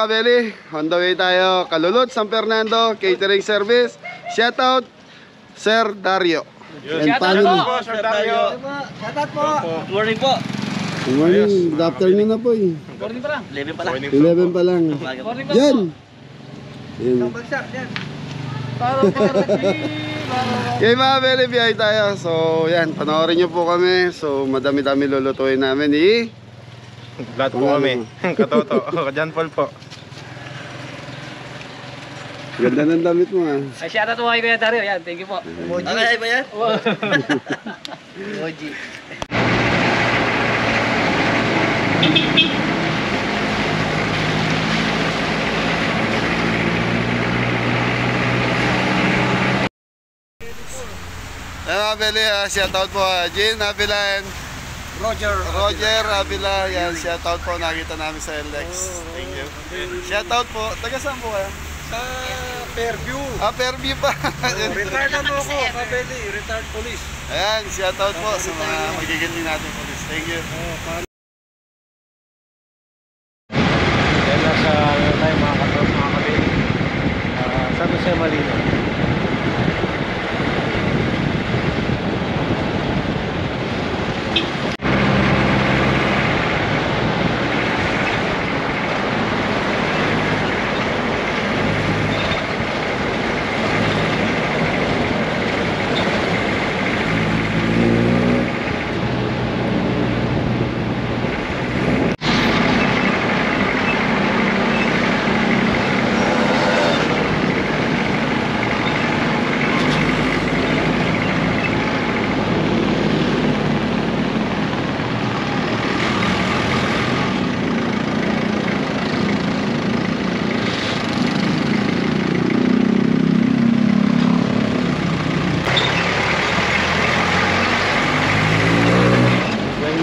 kabeli, on the way tayo. Kalulot, San Fernando, catering service. Shoutout, Sir Dario. Shoutout po, Sir Dario. Shoutout po. Good morning po. Good morning, good afternoon na po eh. Morning pa lang. 11 pa lang. 11 pa lang. Morning pa Yan! Yan. Bagsak yan. Okay mga kabeli, biyahe tayo. So yan, panoorin nyo po kami. So madami-dami lulutuin namin Lahat po kami. Katoto. Jan Paul po. Ganda ng damit mo ah. Ay, shoutout po kay Kuya Dario. Yan, thank you po. Emoji. Ay ba yan? Emoji. Mga kabeli, shoutout po Jean Avila and Roger Avila. Yan, shoutout po. Nakita namin sa LX. Thank you. Shoutout po. Taga saan po kayo? Sa Fairview. Fairview pa. Retired na po ako, kabeli. Retired police. Ayan, shoutout po sa mga magigiling natin police. Thank you. Yan na sa tayo mga kabeli. San Jose Malino.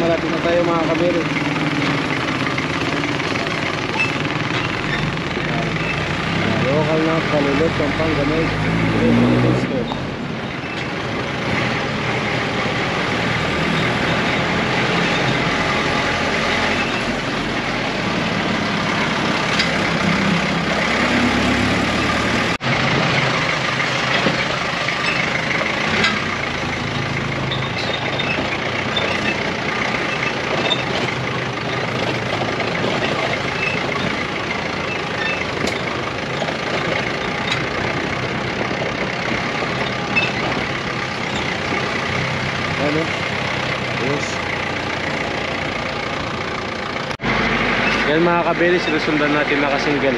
Malapit na tayo mga kabeli. Local na Kalulot, Pampanga North. Ano? Yes. Yan mga kabeli, sinusundan natin nakasingle.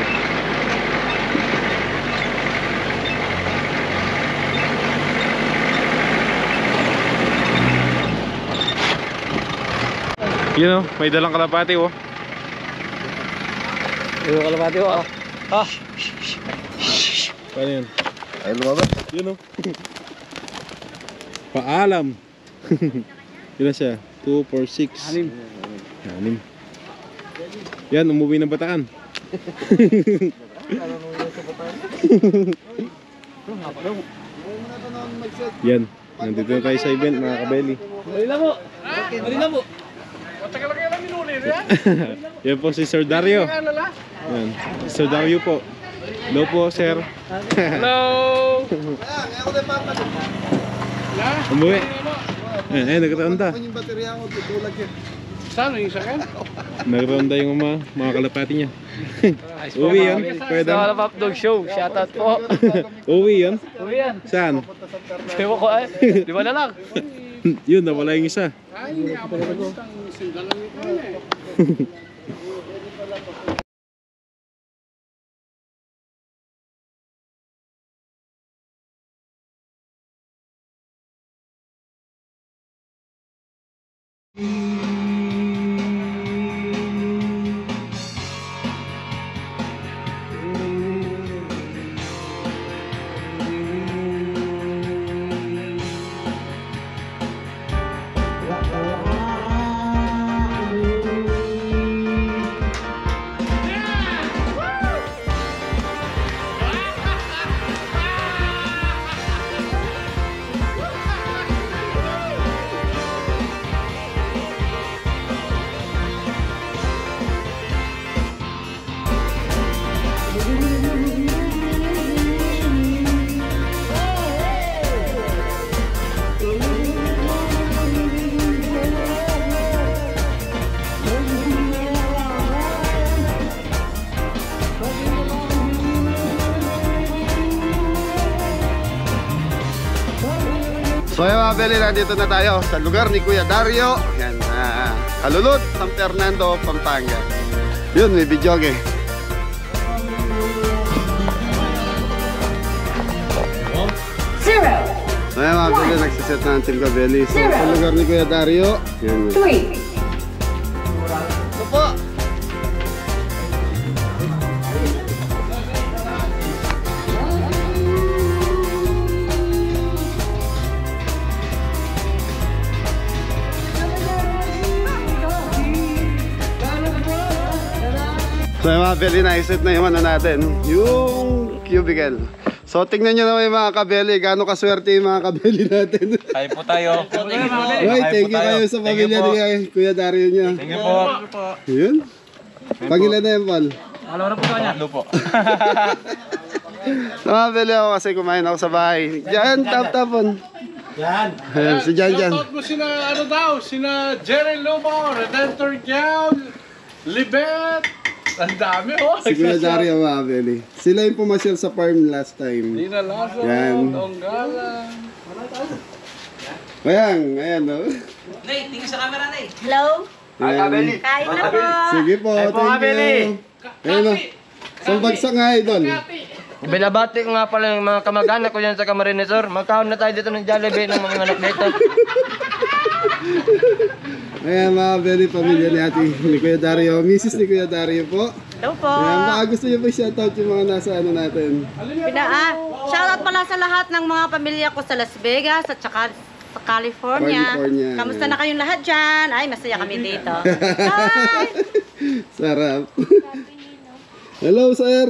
Yun o, may dalang kalapati o. Yung kalapati po. Paano yun? Ay, lumabas. Yun o. Paalam. Yun na siya. 2, 4, 6. 6. Yan, umuwi ng Bataan. Yan, nandito na tayo sa event mga kabeli. Marila po. Marila po. Yan po si Sir Dario. Yan, Sir Dario po. Hello po, sir. Hello. Umuwi. Nagkaronda. Yung baterya ko, tutulag yan. Saan yung sakin? Nagkaronda yung mga kalapati niya. Uwi yan. Pwede. Sa Kalapap Dog Show. Shoutout po. Uwi yan. Uwi yan. Saan? Ewan ko ay. Di ba na lang? Yun, nawala yung isa. So yung mga beli, nandito na tayo sa lugar ni Kuya Dario. Yan, Kalulot, San Fernando, Pampanga. Yun, may videoke. Zero, So yung mga beli, nagsiset na ang Team Kabeli. So sa lugar ni Kuya Dario. Yan. 3, Ito po. So yung mga beli, na-set na yung ano natin, yung cubicle. So tingnan nyo naman yung mga kabeli, gaano kaswerte yung mga kabeli natin. Kain po tayo. Right, thank you kayo sa pamilya ni Kuya Dario niya. Thank you po. Yun. Pangilan na yan, Paul. Alam na po kanya. Ano po? Namabili ako kasi kumain ako sa bahay. Diyan, tap-tapon. Ayan, si Jan Jan. Shoutout mo sina, ano daw, sina Jerry Lobo, Redentor Gel, Libet. Ang dami, oh. Si Kuya Dario Mabeli. Sila yung pumasyal sa farm last time. Dina Lazo, Yan. Donggala. Ayan, oh. Nay, tingin sa camera, Nay. hello, Ayan. kain na po. Sige po, thank you. Ayan, oh. So bagsak nga, idol. Binabati ko nga pala yung mga kamag-anak ko yan sa Camarinesor. Magkaon na tayo dito ng Jollibee ng mga anak dito. Ayan, mga beli pamilya ni ate ni Kuya Dario. Mrs. ni Kuya Dario po. Hello po. Ayan, baka gusto niyo ba shoutout yung mga nasa ano natin? Shoutout pala sa lahat ng mga pamilya ko sa Las Vegas at saka sa California. California. Kamusta na kayong lahat dyan? Ay, masaya kami dito. Hi! Sarap. Hello, sir.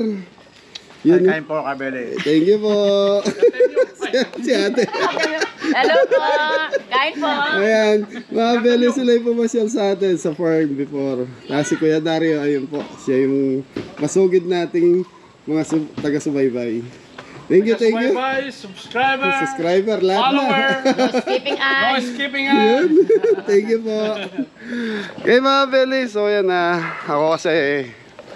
Yun. Kain po, Kabeli. Thank you po. Si ate. Hello po. Kain po. Ayan, mga beli sila yung pumasyal sa atin sa farm before. Tapos si Kuya Dario, ayun po. Siya yung masugid nating mga taga-subaybay. Thank you, thank you. Bye-bye, subscriber, Subscriber, lahat na. follower, Keeping no eye. skipping Yun. out. Thank you po. Okay mga beli, so yan na. Ako kasi,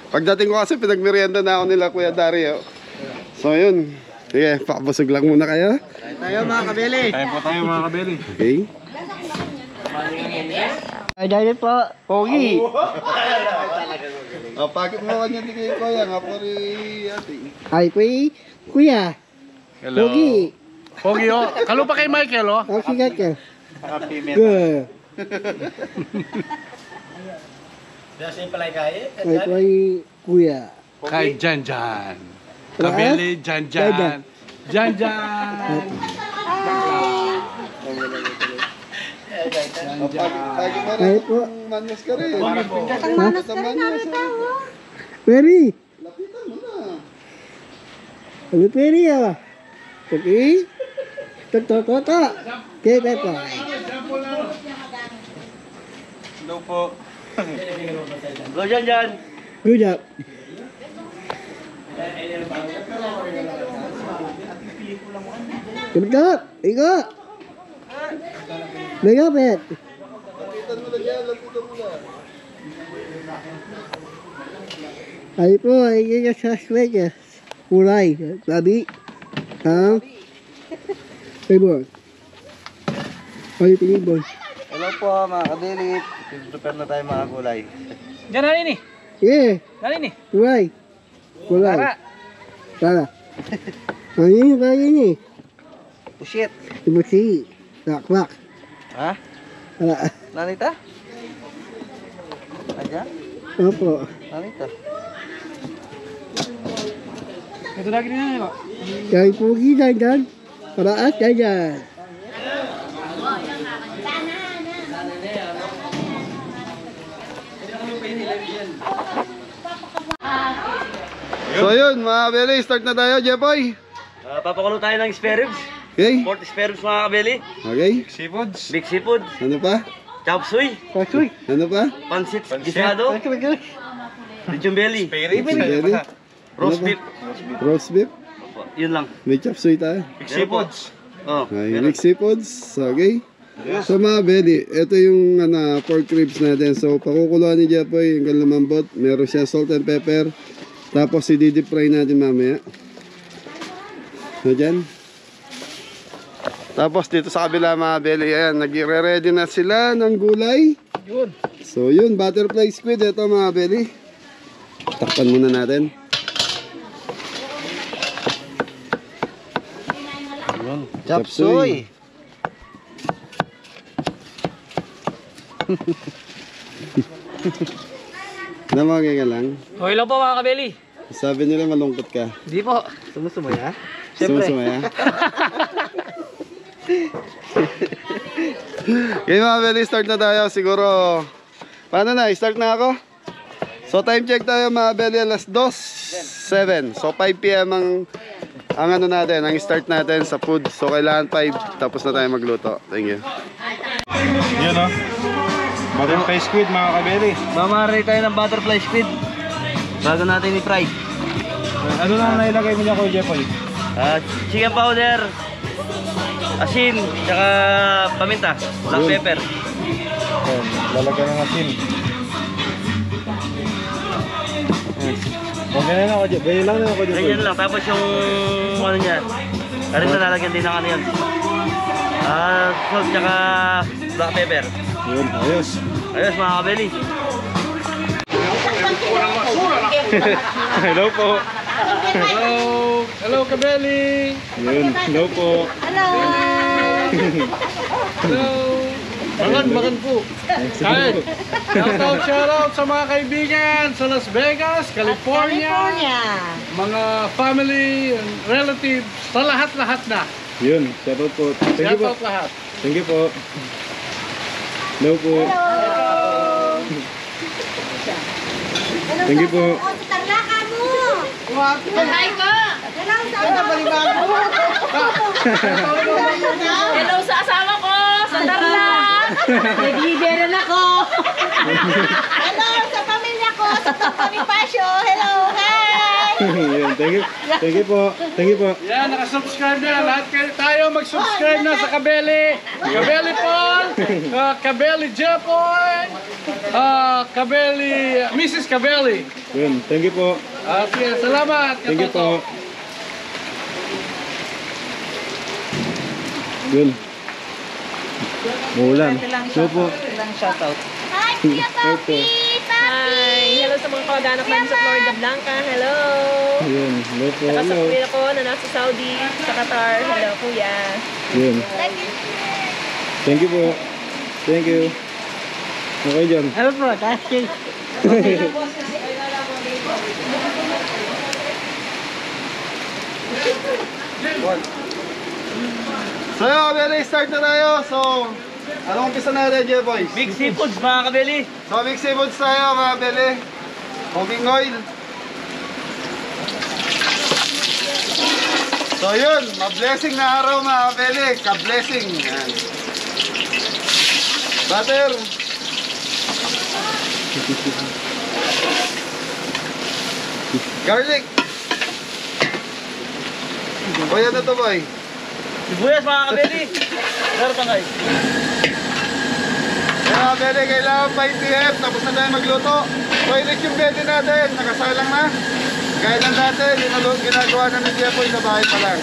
pagdating ko kasi pinagmerienda na ako nila Kuya Dario. So yun. Sige, pakabusog lang muna kayo. Tayo mga Kabeli. Kain po tayo mga Kabeli. Okay. Ay, dahil po. Pogi. Oh, pakit mo kanya di kayo Kuya, nga po rin ate. Ay, kuya. Hello. Pogi, oh. Kalo pa kay Michael, oh. Ang sigat ka. Ay, kuya. Kay Jan Jan. Kabili, Jan Jan. Jan Jan. Pakit mo Ay rin po. manos ka rin. Manas ka rin narito. Peri. Lapitan mo na. Ano peri ah? Okay. Toto. Okay, Pepo. Hello po. Go Jan Jan. Good job. Ikot. Megapet. Lapitan mo na dyan, lapitan mo na. Ay po, ay yung sa Vegas. Kulay. Labi. Table. Ay, table. Hello po mga kabili. Prepare na tayo mga kulay. Diyan na rin eh. Yeah. Dali ni. Kulay. Tara. Ayun eh. Pushit. Ibusi. Kwak. Ha? Tara. Nanita? Aja? Opo. Nanita? Ito lagi din na, Kaya pugi dyan. Paraat dyan. So yun, mga beli, start na tayo, Jepoy. Papakulo tayo ng spare ribs. Okay? 40 spare ribs mga kabili. Okay. Seafoods. Big seafood. Ano pa? Chop suey. Ano pa? Pansit gisado. Lechon belly. Belly. Roast beef. Roast beef? Yun lang. May chop suey tayo. Seafoods. Oh, Okay, mixed seafoods. Okay. So mga belly, ito yung pork ribs natin. So pakukuluan ni Jepoy yung kalamambot. Meron siya salt and pepper. Tapos i-deep fry natin mamaya. So dyan. Tapos dito sa kabila mga belly, ayan, nagre-ready na sila ng gulay. So yun, butterfly squid. Ito mga belly. Takpan muna natin. Chop suey. Namagay ka lang. Okay lang po mga kabeli. Sabi nila malungkot ka. Hindi po. Sumusumaya? Sumusumaya. Okay mga belly, start na tayo. Siguro, paano na? Start na ako? So time check tayo mga belly, alas 2:07. So 5 PM ang ano natin, ang start natin sa food. So kailangan 5, tapos na tayo magluto. Thank you. Yun o. Butterfly squid mga kabeli. Mamaray tayo ng butterfly squid. Bago natin i-fry. Ano lang nailagay mo niya ko, Jepoy? Chicken powder, asin, tsaka paminta, black Yun. pepper. Ayan, lalagyan ng asin. Okay na ako, Jepoy. Ganyan lang na ako, Jepoy. Ganyan lang, tapos yung ano niya, karin na lalagyan din ng ano yan. Salt tsaka black pepper. Yun, ayos. Ayos mga kabeli. Hello po. Hello! Hello, Kabeli! Yun, hello po. Hello! Hello! Makan po! Kain! Shoutout sa mga kaibigan sa Las Vegas, California, California! mga family and relatives, sa lahat-lahat na. Yun, shoutout po. Thank you po. Shoutout lahat. Thank you po. Hello po. Thank you po. Oh, sa tarlaka mo! Hi ko! Hello sa balibago! Hello sa asawa ko, sa Tarlac. Nag-lideran ako! Hello sa pamilya ko, sa Bonifacio! Hello! Hi! Yun, thank you. Thank you po. Thank you po. Yan, nakasubscribe na. Lahat kayo tayo mag-subscribe na sa Kabeli. Kabeli Paul, Kabeli Jepoy, Kabeli, Mrs. Kabeli. Yun, thank you po. Sige, salamat. Thank you po. Yun. Maulan. So po. Hi, Kuya Papi! Hi! Hello sa mga kamag-anak namin sa Florida Blanca. Hello! Yun. Hello po. Saka sa Hello. kuya ko na nasa Saudi, sa Qatar. Hello, kuya. Yun. Thank you po. Thank you. Okay dyan. Hello po, tasking. So yun, belly, start na tayo. So, anong umpisa natin, Jepoy? Mixed seafoods mga kabeli. So mixed seafoods tayo mga belly. Cooking oil. So yun, ma-blessing na araw mga belly. Ka-blessing. Yan. Butter. Garlic. Boy, ano to boy? Sibuyas mga kabeli. Meron pa guys. Kaya belly, kailangan 5 PM. Tapos na tayo magluto. Toilet yung belly natin. Nakasalang na. Gaya lang natin, yung ginagawa na ng Jepoy sa bahay pa lang.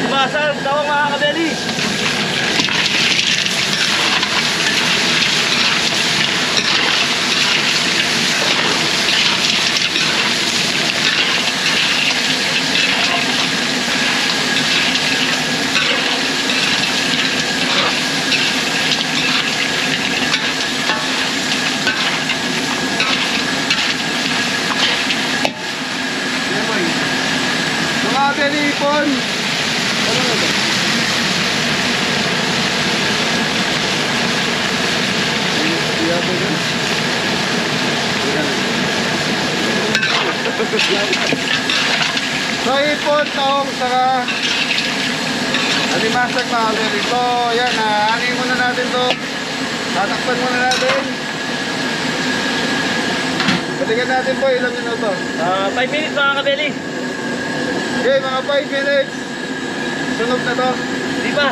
Masal, tawang mga kabeli. Jepoy. Mga belly ipon. So ipon, taong, saka alimasag mga belly. So yan, aanin muna natin to. Tatakpan muna natin. Balikan natin po, ilang minuto. 5 minutes mga kabeli. Okay, mga 5 minutes. Sunog na to. Di ba?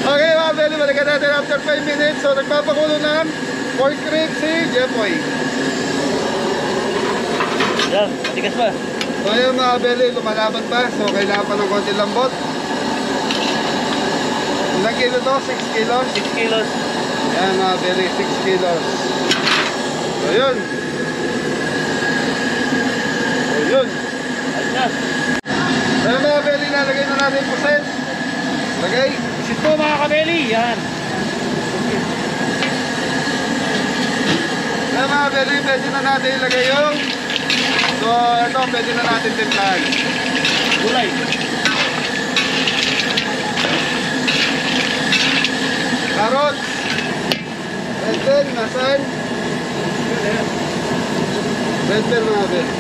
Okay, mga belly, balikan natin after 5 minutes. So, nagpapakulo ng pork rib si Jeffoy. Yan, matigas pa. So, ayun mga belly, lumalaban pa. So, kailangan pa ng konti lambot. Ilang kilo to? 6 kilos? 6 kilos. Yan mga belly, 6 kilos. So, yun. So, yun. Ayos na. Ayun mga belly, lalagay na natin po set. Lagay. Sito mga kabeli. Yan. Ayun mga belly, pwede na natin ilagay yung. So, ito, pwede na natin timplahan. Gulay. Carrots. Red bell, nasan? Red bell mga belly.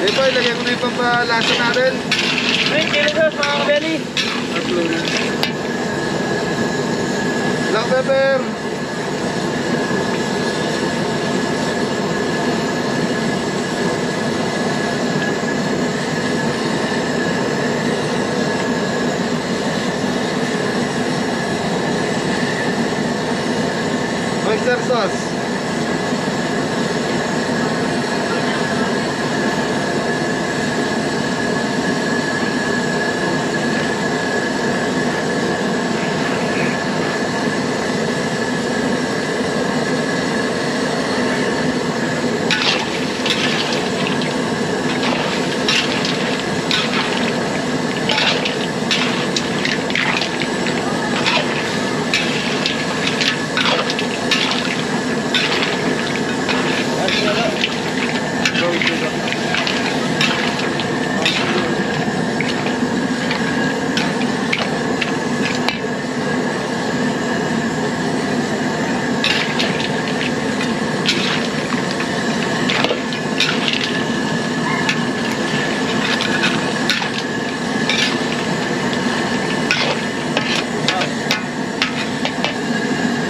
Ito, ilagay ko na yung pampalasa natin. 3 kilos mga kabeli. Tatlo na. Black pepper. Oyster sauce.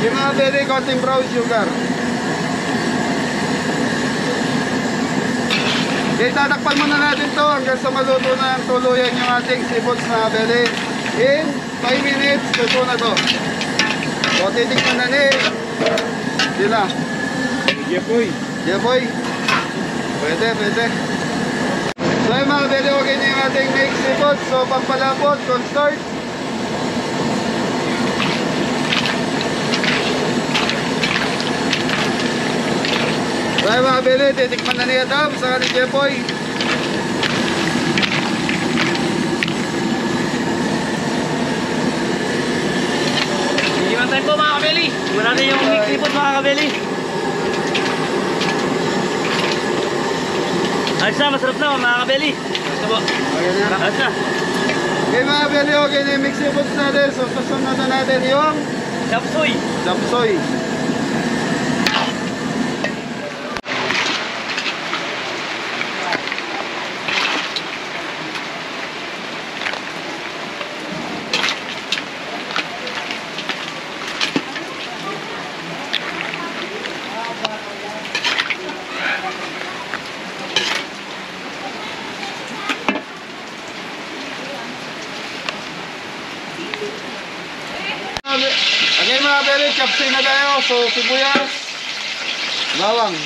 Yung mga very konting brown sugar. Okay, tatakpan muna natin to hanggang sa maluto na ang tuluyan yung ating seafoods na belly. In 5 minutes, luto na to. So, titikman na ni Dila. Jeffoy. Jeffoy. Pwede, pwede. So, yung mga belly, okay na yung ating mixed seafoods. So, pampalapot, cornstarch. Tayo mga beli, titikman na ni Adam sa ni Jeffoy. Iwan tayo po mga kabeli. Iwan natin yung mix seafood mga kabeli. Ayos na, masarap na mga kabeli. Ayos na po. Okay na. Ayos na. Okay mga beli, okay na yung mixed seafoods natin. So susunod na natin yung Chop suey. chop suey. Okay mga beli, chop suey na tayo. So sibuyas, bawang.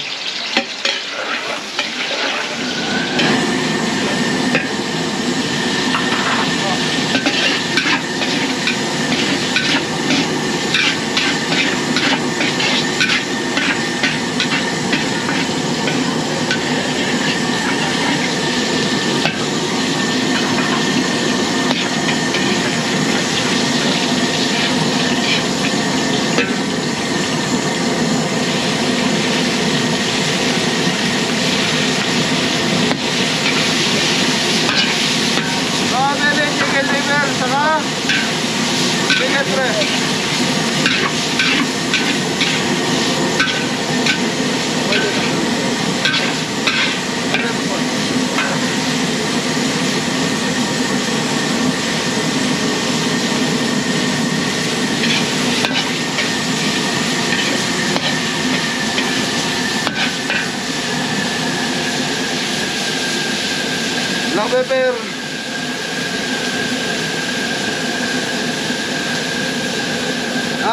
Black pepper.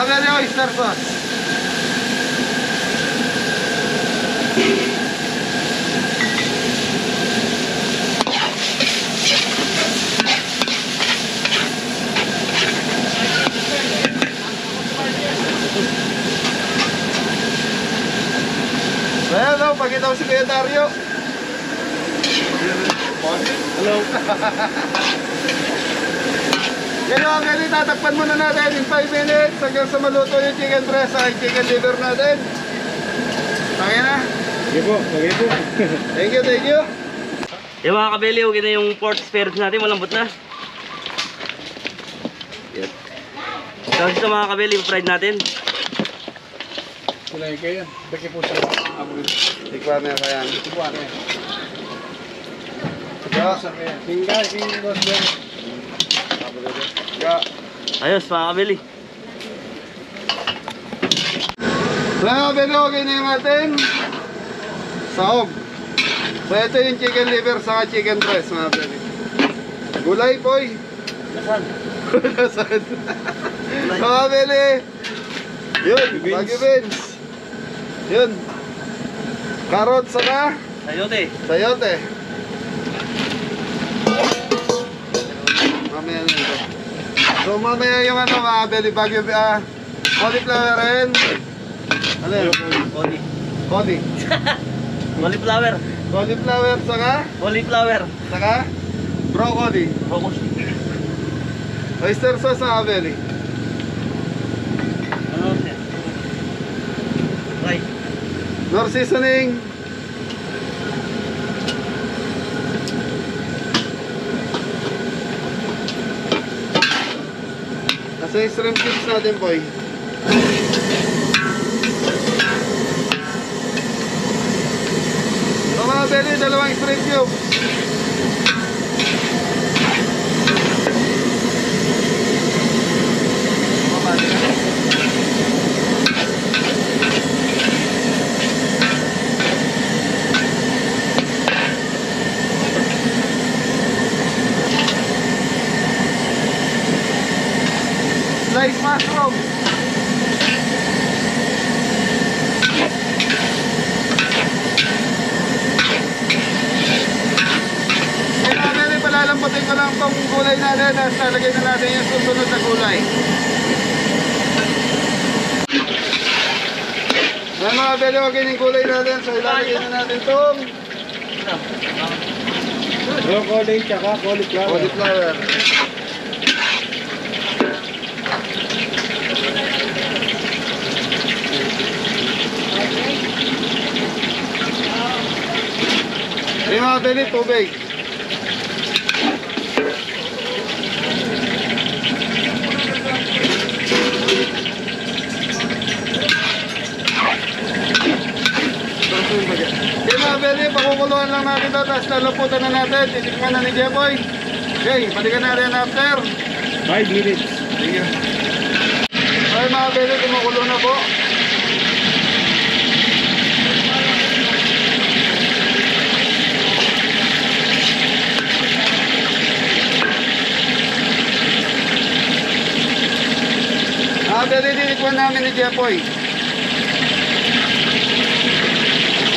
Belly oyster sauce. Ayan daw, pakita ko si Kuya Dario. Hello. Yan o, ganyan, tatakpan muna natin in 5 minutes hanggang sa maluto yung chicken breast at chicken liver natin. Okay na? Sige po, okay po. Thank you, thank you. Yung mga kabeli, okay na yung pork spare ribs natin, malambot na. Yan. Tapos ito mga kabeli, fried natin. Sila yung kayo. Baki po sa Tikwa na kaya. Tikwa na yan. Ya. Tinggal, boss Ben. Ya. Ayos mga kabeli. Mga kabeli, okay na yung ating sahog. So ito yung chicken liver saka chicken breast mga kabeli. Gulay boy. Nasaan? Nasaan? Mga kabeli. Yun, Baguio beans. Yun. Carrot saka Sayote. sayote. Mamaya na ito. So mamaya yung ano mga kabeli, Baguio cauliflower and ano yun? Coli. Coli. Cauliflower. Cauliflower saka Cauliflower. saka broccoli. Broccoli. Oyster sauce mga kabeli. Ano sir? Right. Nor seasoning. Nasa yung shrimp cubes natin boy. So mga belly, dalawang shrimp cubes. Sliced mushroom. Kaya palalambutin ko lang itong gulay natin at lalagay na natin yung susunod na gulay. Yan mga beli, wag yung gulay natin. So ilalagay na natin itong Broccoli, tsaka cauliflower. cauliflower. Yung mga beli, tubig. Yung mga beli, pakukuluan lang natin ito, tapos lalaputan na natin, titikman na ni Jeboy. Okay, balikan natin after 5 minutes. Thank you. Okay mga beli, kumukulo na po. Dinikwan namin ni Jepoy.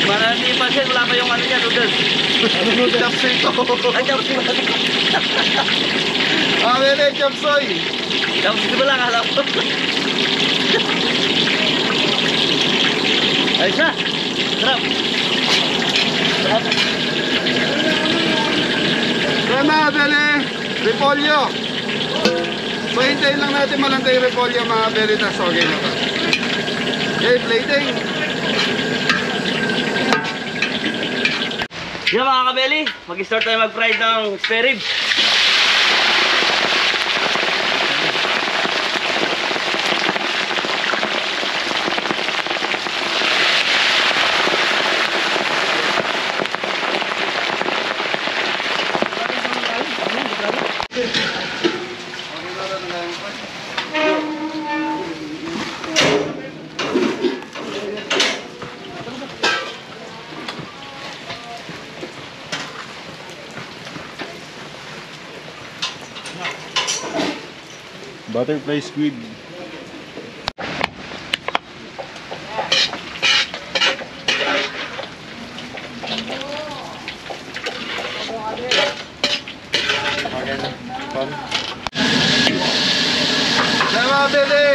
Marami pa siya, wala pa yung ano niya, noodles. Ano noodles? Chopsoy to. Ay, chopsoy. Bili, chopsoy. Chopsoy ba lang, alam ko. Ay siya. Sarap. Sarap. Kaya mga bili, repolyo. So hintayin lang natin malantay yung repolyo mga bili, tas okay na ba. Okay, plating. Yan mga kabeli, mag-start tayo mag-fry ng spare ribs. Butterfly squid. Kaya mga beli,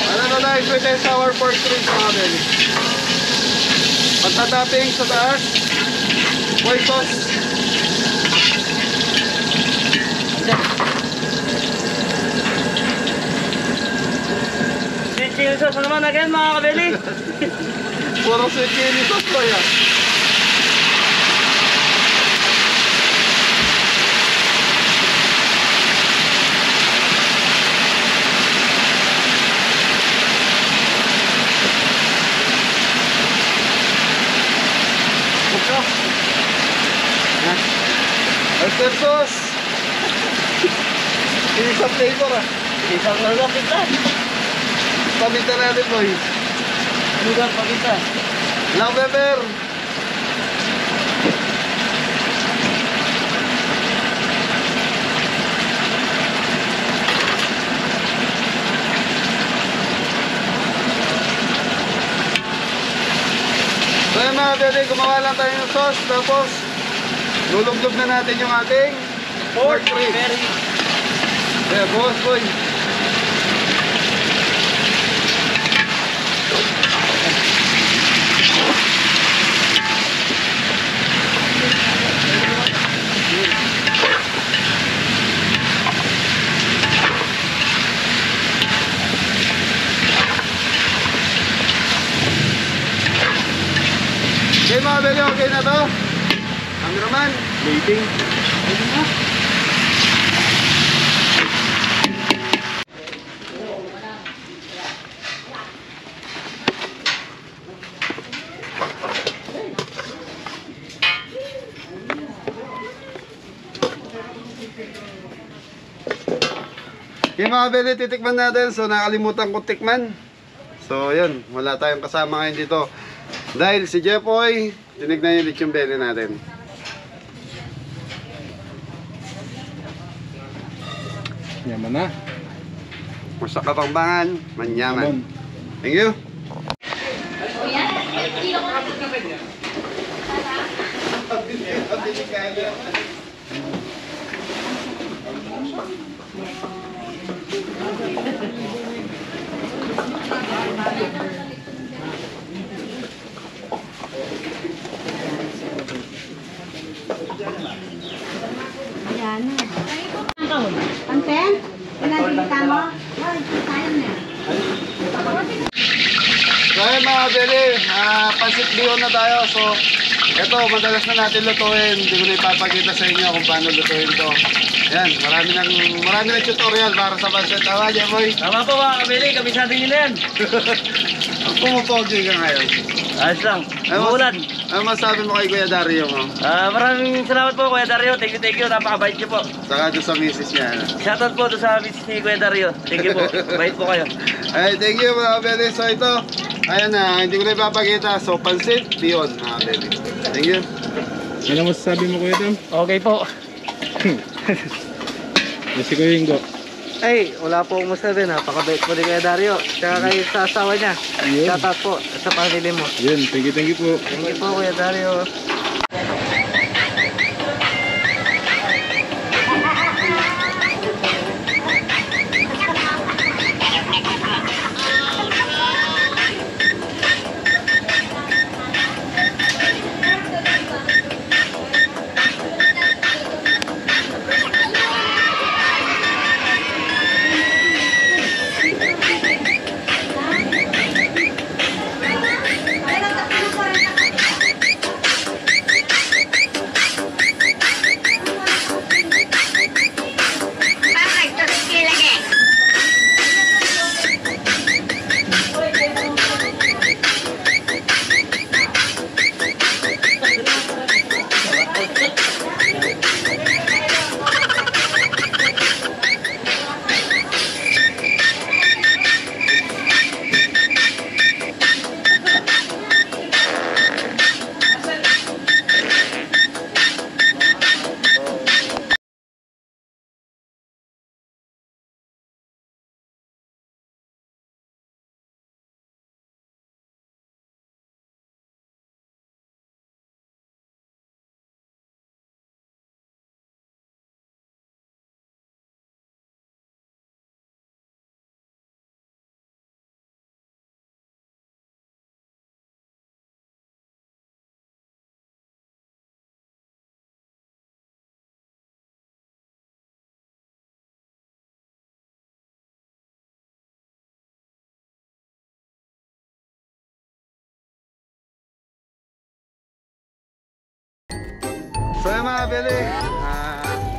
ano na tayo sweet and sour pork ribs mga beli. Pagtatapping sa taas, white sauce. Sweet chili sauce naman again mga kabeli. Puro sweet chili sauce ko yan. Oyster sauce. Isa flavor ah. Isang nalok kita. Paminta natin boy. Lugar pa kita. Black pepper. So yun mga bebe, gumawa lang tayo ng sauce. Tapos lulugdog na natin yung ating pork ribs. Yeah, boss boy. Okay mga bebe, okay na to? Cameraman. Waiting. Okay mga bebe, titikman natin. So nakalimutan ko tikman. So yun, wala tayong kasama ngayon dito. Dahil si Jepoy, tinignan yung lechon belly natin. Yaman na. Sa Kapampangan, manyaman. Thank you. Anten? Pinagkita mo? Ay, sayang na. So ayun mga bebe, pansit bihon na tayo. So ito, madalas na natin lutuin. Hindi ko na ipapakita sa inyo kung paano lutuin to. Yan, marami ng tutorial para sa pansit. Tama, Jepoy? Tama po mga kabeli, kabisado nyo na yan. Pumupogi ka ngayon. Ayos lang, umuulan. Ano masabi mo kay Kuya Dario mo? Maraming salamat po Kuya Dario, thank you, napakabait niyo po. Saka doon sa misis niya. Shoutout po doon sa misis ni Kuya Dario, thank you po, bait po kayo. Ay, thank you mga bebe. So ito, ayan na, hindi ko na ipapakita. So pansit, bihon mga bebe. Thank you. Ano masasabi mo Kuya Dam? Okay po. Si Kuya Ingo. Ay, wala po akong masabi, napakabait po ni Kuya Dario. Tsaka kayo sa asawa niya. Yun. Shoutout po sa family mo. Yun, thank you po. Thank you po Kuya Dario. So yung mga beli,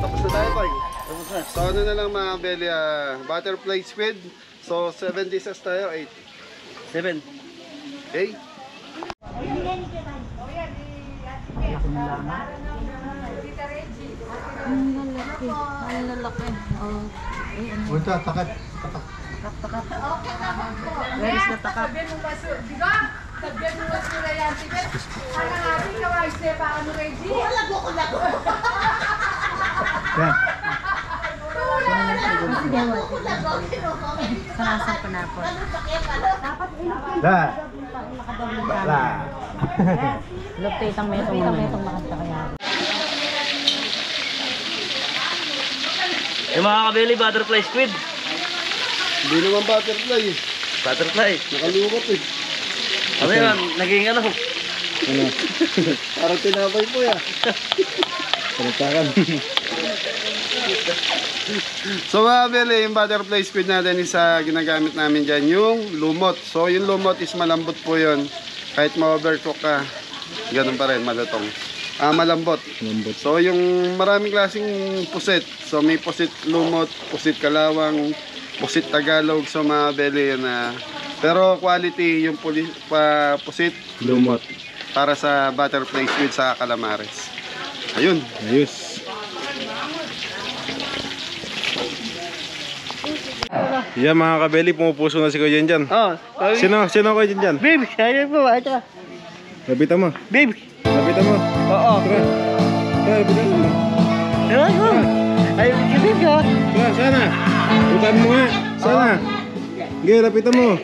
tapos na tayo, Pag. So ano na lang mga beli, butterfly squid. So 7 dishes tayo, 8. 7. Okay? Ang lalaki. Punta, takat. Where is the takap? Sanasan pa na ako. Lupitang metong makanta kaya. Yung mga kabeli, butterfly squid. Hindi naman butterfly. Butterfly. Nakalukot eh. Ano yan? Naging ano? Ano? Parang tinapay po ya. Palitakan. So mga beli, yung butterfly squid natin isa ginagamit namin dyan yung lumot. So yung lumot is malambot po yun. Kahit ma-overcook ka, ganun pa rin, malutong. Malambot. So yung maraming klaseng pusit. So may pusit lumot, pusit kalawang, pusit Tagalog. So mga beli yun na. Pero quality yung pusit lumot para sa butterfly squid sa calamares. Ayun. Ayos. Yan mga kabeli, pumupuso na si Kuya dyan. Sino ako dyan? Babe, kaya po ba ito? Lapitan mo. Babe. Lapitan mo. Oo. Tara. Tara, lapitan mo. Ewan ko. Ay, babe ka. Tara, sana. Lapitan mo nga. Sana. Sige, lapitan mo.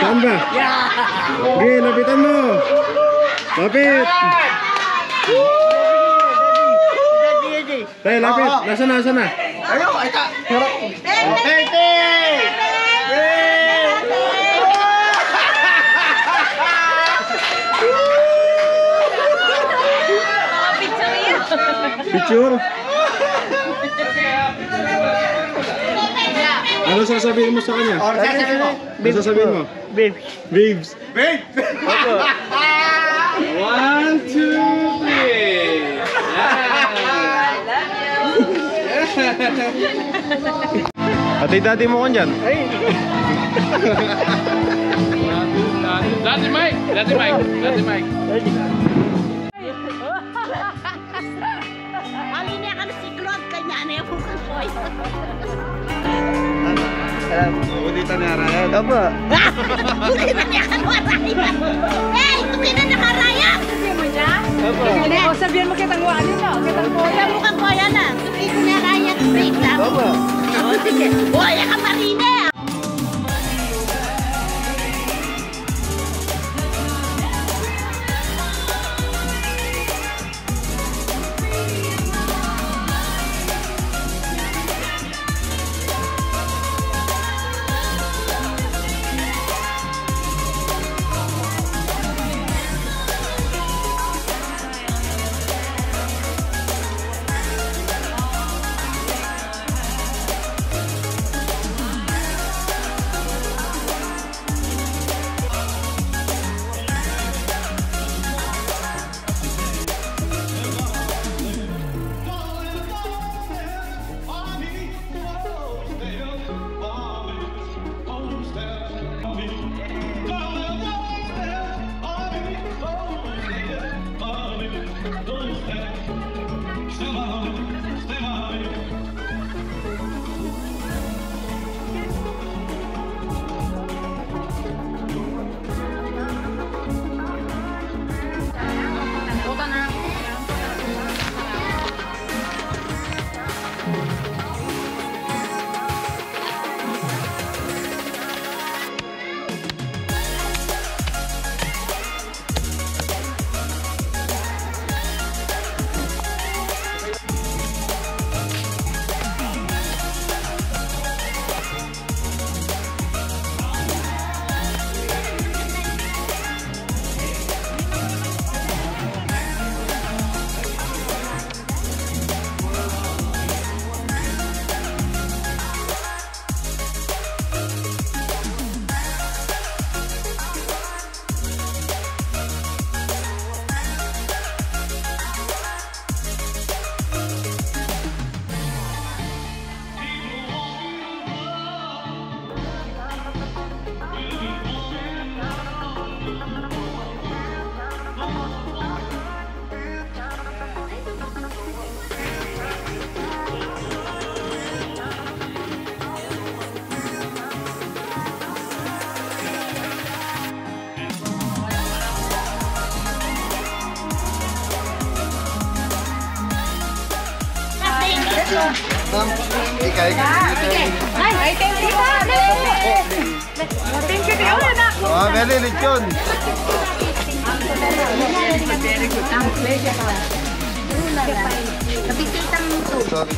Saan ba? Sige, lapitan mo. Lapit. Tayo, lapit. Nasaan na? Ayo, ay ka. Hey, Picture? Ano sasabihin mo sa kanya? Ano sasabihin mo? Babe. Babes. Babe. 1, 2, 3. Ate daddy mo kan dyan? Dati Mike. Alinya kan si Claude kanya na yung bukan boy. Ulitan ni Arayan. Apa? Ulitan niya kan warayan. Hey, tukinan na karayan. Sabihin mo niya? O, sabihin mo kitang wali na. Kitang Kaya mukhang ko yan ah. Tukinan na karayan. Break lang. Apa? Oh, sige. Boy, ka marine. Ma'am, ikay ka. Ay, thank you. Thank you, Tio. Oh, Beli, lechon. Sorry.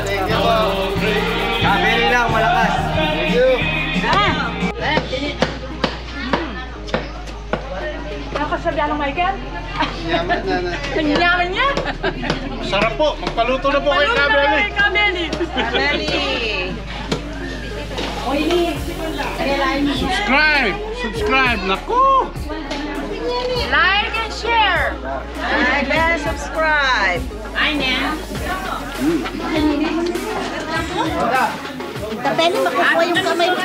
Thank you, ma'am. Kabili lang, malakas. Thank you. Nakasabi ng Michael? Yaman na na. Kanyaman niya? Sarap po. Magpaluto na po kay Kabeli. Kabeli. Subscribe! Subscribe! Naku! Like and share. Like and subscribe. Tapos makukuha yung kamay mo.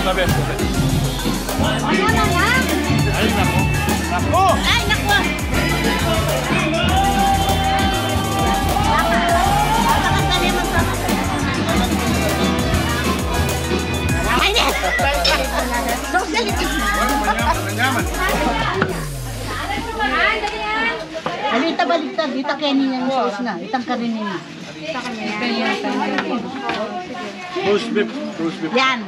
Sabi. Ano na yan? Ay, naku. Naku! Ay, naku! Ay, net! Sociality! Nanyaman. Balita, balita. Dita Kenny yung sauce na. Itang karinin na. Roast beef. Roast beef. Yan.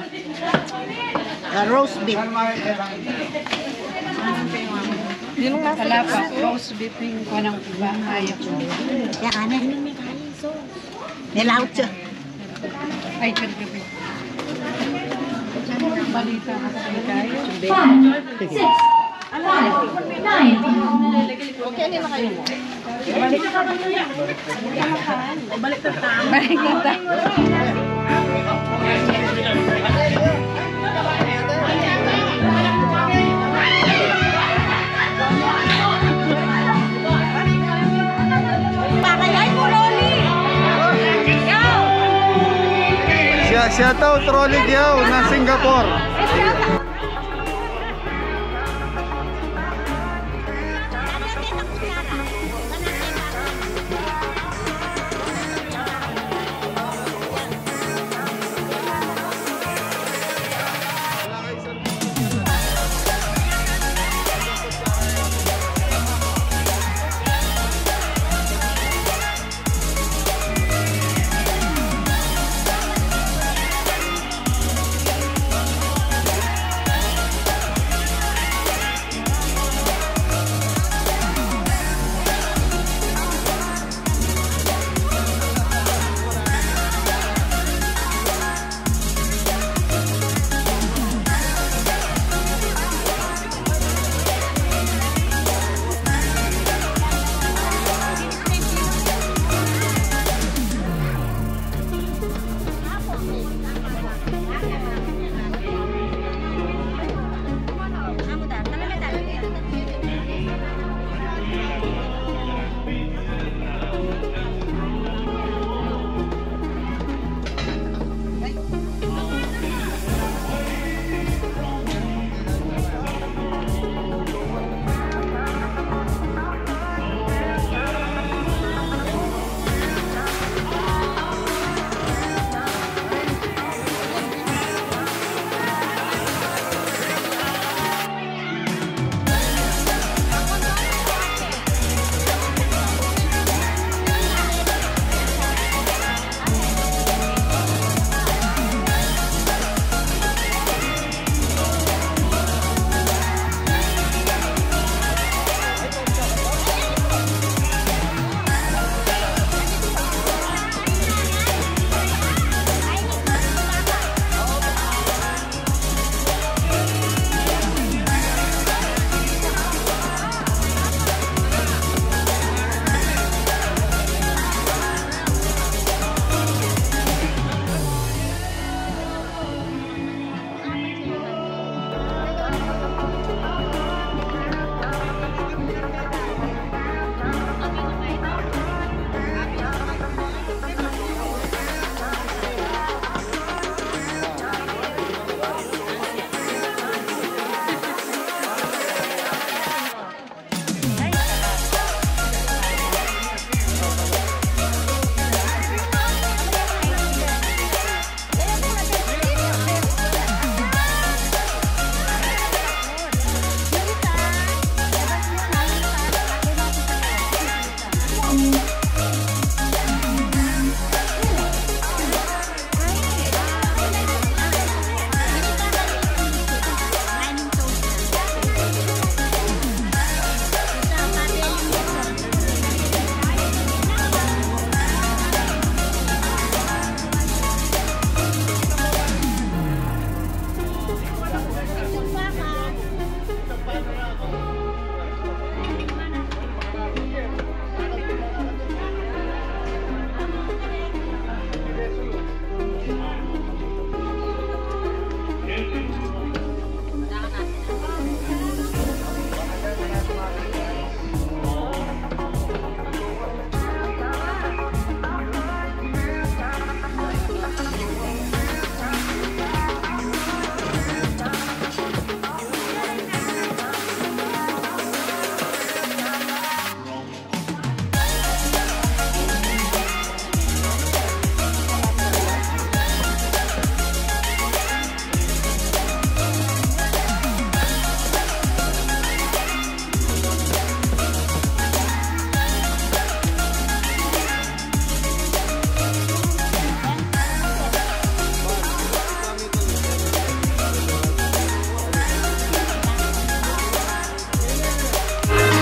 Roast beef. Yung nasa lapa, roast beef yung kanang ayaw ko. Yan, kanin. Nilaut siya. Ay, kagabi. Balita ka sa kayo. 5, 6, 5, 9. Okay, ano na kayo? Balik na Balik na tayo. Balik na tayo. Shoutout Rolly Giao na Singapore.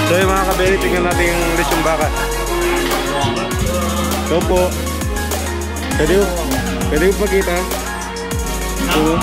So yung mga kabeli, tingnan natin yung lechong baka. So po, pwede mo pakita? Ito.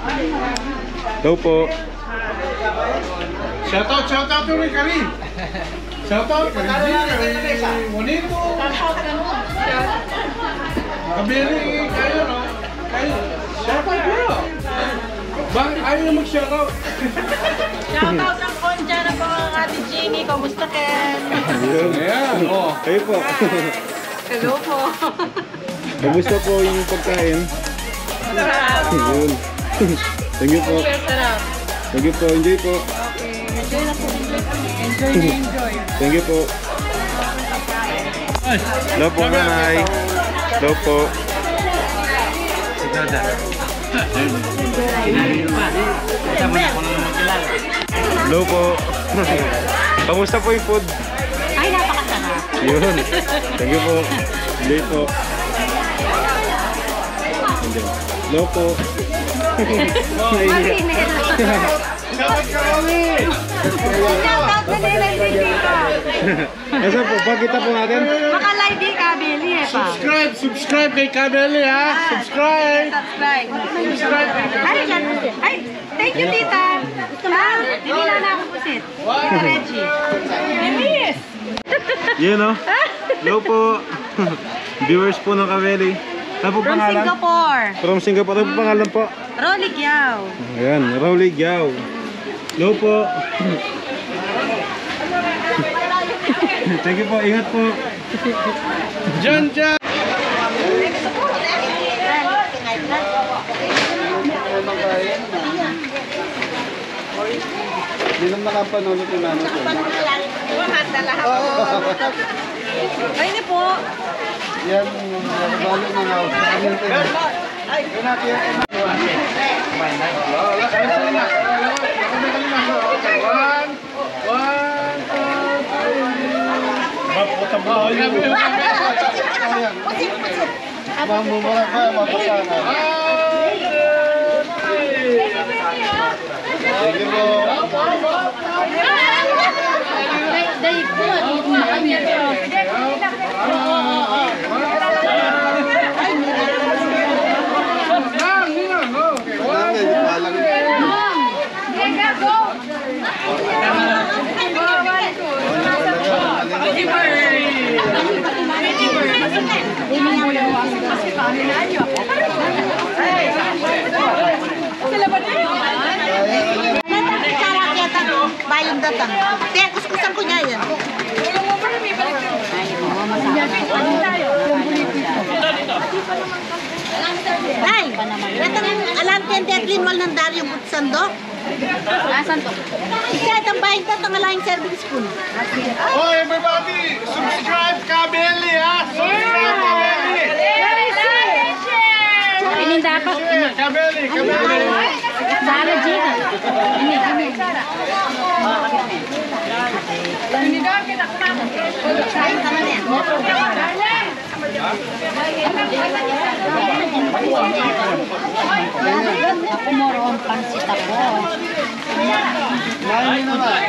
Hello po. Shoutout kay Karin. Shoutout kay Monito. Kabili kayo, no? Kayo. Shoutout bro. Bakit ayaw na mag-shoutout? Shoutout ang konja ng mga Ate Jimmy. Kamusta, Ken? Ayan, oh. Kayo po. Hello po. Kamusta po yung pagkain? Sarap. Yun. Thank you po. Sarap. Thank you po. Enjoy po. Enjoy na po. Enjoy. Thank you po. Hello po, Nanay. Hello po. Hello po. Kamusta po yung food? Ay, napakasarap. Yun. Thank you po. Enjoy po. Hello po. Asa po? Pakita po natin. Maka-live di ka, Billy eh pa. Subscribe kay Kabeli ha. Subscribe. Subscribe. Ay, thank you, tita. Gusto mo? Dinila na ako pusit. Tita Reggie. Bilis! Yun o. Hello po. Viewers po ng Kabeli. Ano po From pangalan? Singapore. From Singapore. Ano po pangalan po? Rolly Giao. Ayan, Rowley Giao. Hello po. Thank you po. Ingat po. Diyan. Hindi naman nakapanulot yung nanay ko. Ay, ni po. Yan, nakabalo ng house. Mamumura ba? Mapasangan. Sige po. Bayang datang. Kaya kuskusan ko niya yan. Nay, alam ko yung deadline wall ng Dario Butsando? Asan to? Kaya itang bayang datang alayang serving spoon. Oh, everybody, subscribe Kabeli ha. Subscribe Kabeli. Ini dapat. Kabeli. Sara Gina. Ini daw kita kumama. Kain ka na yan. Ako moroong pansit ako. Main naman.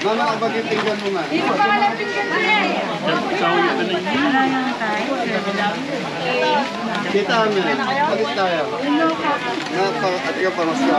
Mama, kapag itinggan mo nga. Kita amin. Balik tayo. At ka panos ka.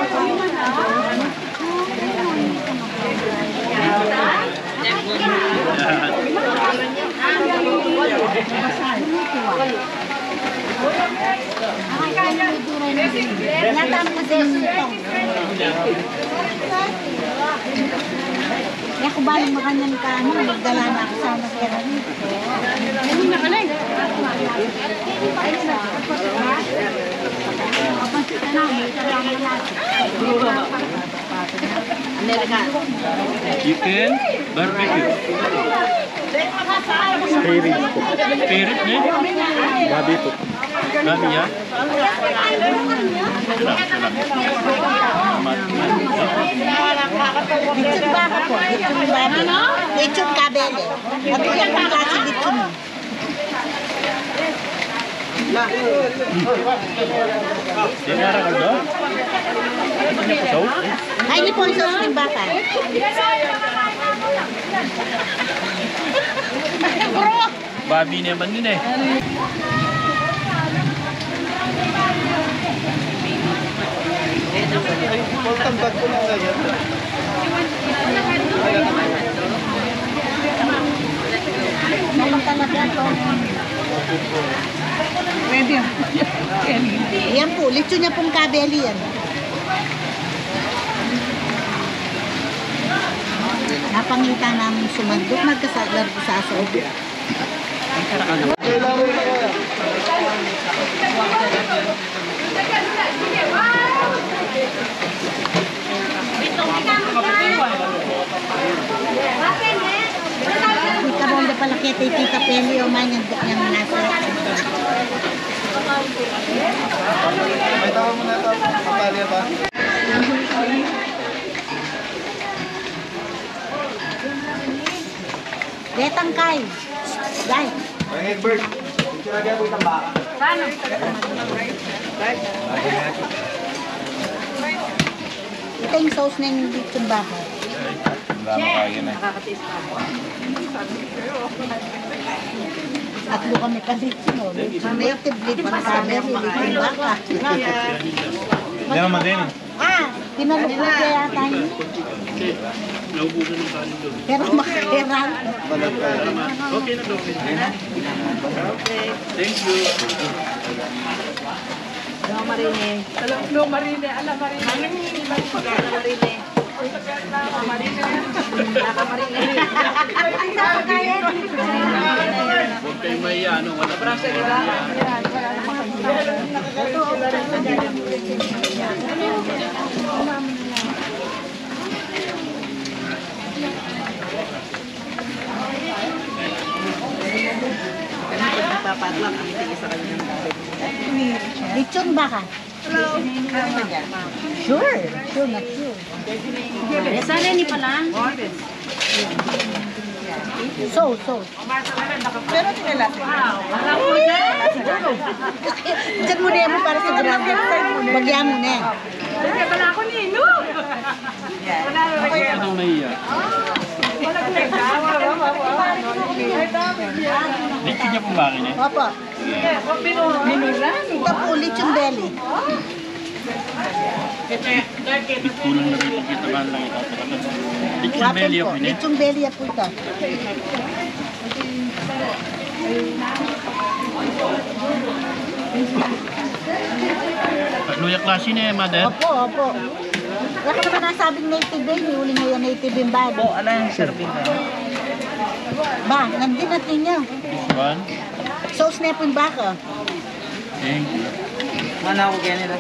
Kaya kung balang makanyan ka, magdala na ako sa masira nito. Ano na ka na eh? Chicken barbecue. Spirit po. Spirit niya? Babi po. Dami yan? Lechon baka po. Lechon babi. Lechon kabele. At yan ang klase lechon. Dinara ko doon? Ay, hindi po yung sauce ng baka. Babi naman din eh. Tambag ko na yan. Naman talaga ito. Pwede. Yan po, lechon niya pong kabeli yan. Napangita namin sumandok, magkasalar sa asog. Kailangan na kaya. Tita Bonda pala kaya Tita Penny o man yung nasa. May tawa mo na ito. Papalya ba? Letang kay. Dai. Hey, Bert. Sinabi ako itang baka. Ito yung sauce na yung lechon baka. Tatlo kami pa lechon. Native lechon kabeli, lechon baka. Hindi naman din eh. Tinalupot kaya tayo. Pero makakiran. Balat pa yan. Okay na daw. Thank you. Lo marine. Lo marine. Ala marine. Ala marine. Huwag kayo may ano. Wala pa sa Lechon baka. Sure. Sure, not sure. Sana ni pala. So. Pero tinalaki. Diyan mo na mo para sa grado. Bagyan mo na. Kasi pala ako ni no. Ano naiya? Lechon niya pong bakin eh. Opo. Ito po, lechon belly. Kulang na rin kita man lang ito. Lechon belly ako yun eh. Lechon belly po ito. Luya klase na eh, mother. Opo. Wala ka naman nasabing native eh. Huli mo yung native yung bago. Ano yung serving na? Ba, nandun natin niya. This one. Sauce na po yung baka. Thank you. Mana ako kaya nila?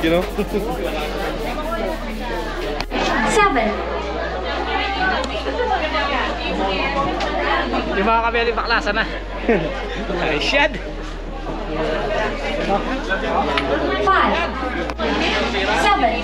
you know? 7. Yung mga kabeli baklasa na. Ay, shed. 5. 7.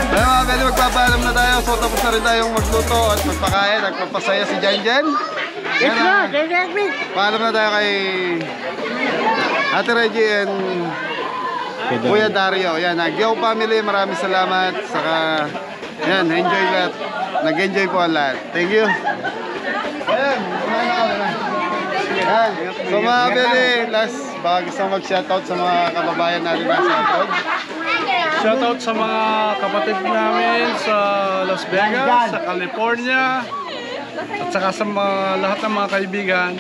Ayun mga kabeli, magpapaalam na tayo. So tapos na rin tayong magluto at magpakain. Nagpapasaya si Jan Jan. Yes na, paalam na tayo kay Ate Reggie and Kuya Dario. Yan, Gyo family, maraming salamat. Saka, yan, enjoy lahat. Nag-enjoy po ang lahat. Thank you. Ayan, kumain na kami na. Yan, so mga kabeli, last, baka gusto mag-shoutout sa mga kababayan natin nasa abroad. Shoutout sa mga kapatid namin sa Las Vegas, sa California, at saka sa lahat ng mga kaibigan,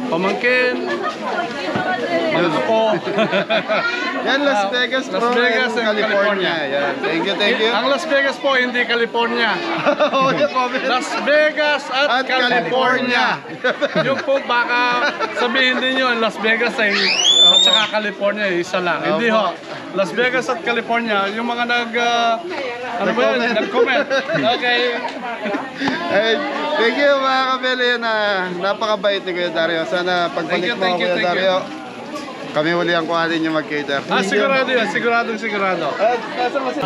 pamangkin, mga apo. Yan, Las Vegas, Las Vegas and California. Yan, thank you, thank you. Ang Las Vegas po, hindi California. Las Vegas at California. Yung po baka sabihin din nyo, Las Vegas ay at saka California, isa lang. Hindi ho. Las Vegas at California, yung mga ano ba yun? Nag-comment. Okay. Hey, thank you mga kabeli na napakabait ni Kuya Dario. Sana pagbalik mo Kuya Dario, kami uli ang kuhanin yung mag-cater. Sigurado yun. Sigurado. At nasa masin.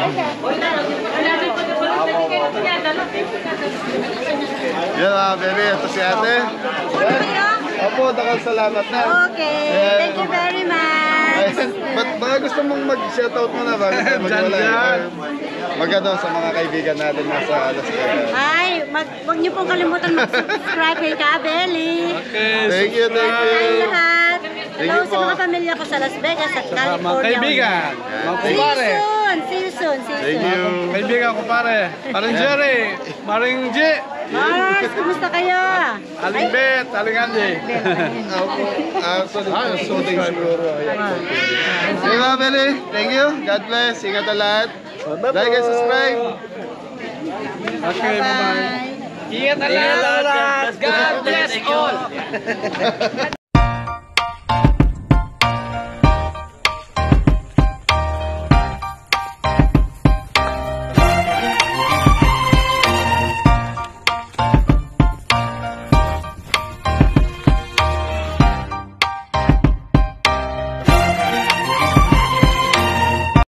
Yan mga kabeli, ito si ate. Opo, dakal salamat na. Okay, thank you very much. Baka gusto mong mag-shoutout mo na bago tayo magwala. Magano sa mga kaibigan natin nasa Las Vegas. Ay, wag niyo pong kalimutan mag-subscribe kay Kabeli. Okay. Thank you, thank you. Hi lahat. Thank Hello you sa po. mga pamilya ko sa Las Vegas at Mga California. kaibigan, mga kumpare. See you soon. Thank you. Kaibigan, kumpare. Paring Jerry, Paring G, Mars, kumusta kayo? Aling Bet, Aling Andy. Shooting siguro. Hey mga kabeli, thank you. God bless. Ingat ang lahat. Like and subscribe. Okay, bye-bye. Ingat na lahat. God bless all.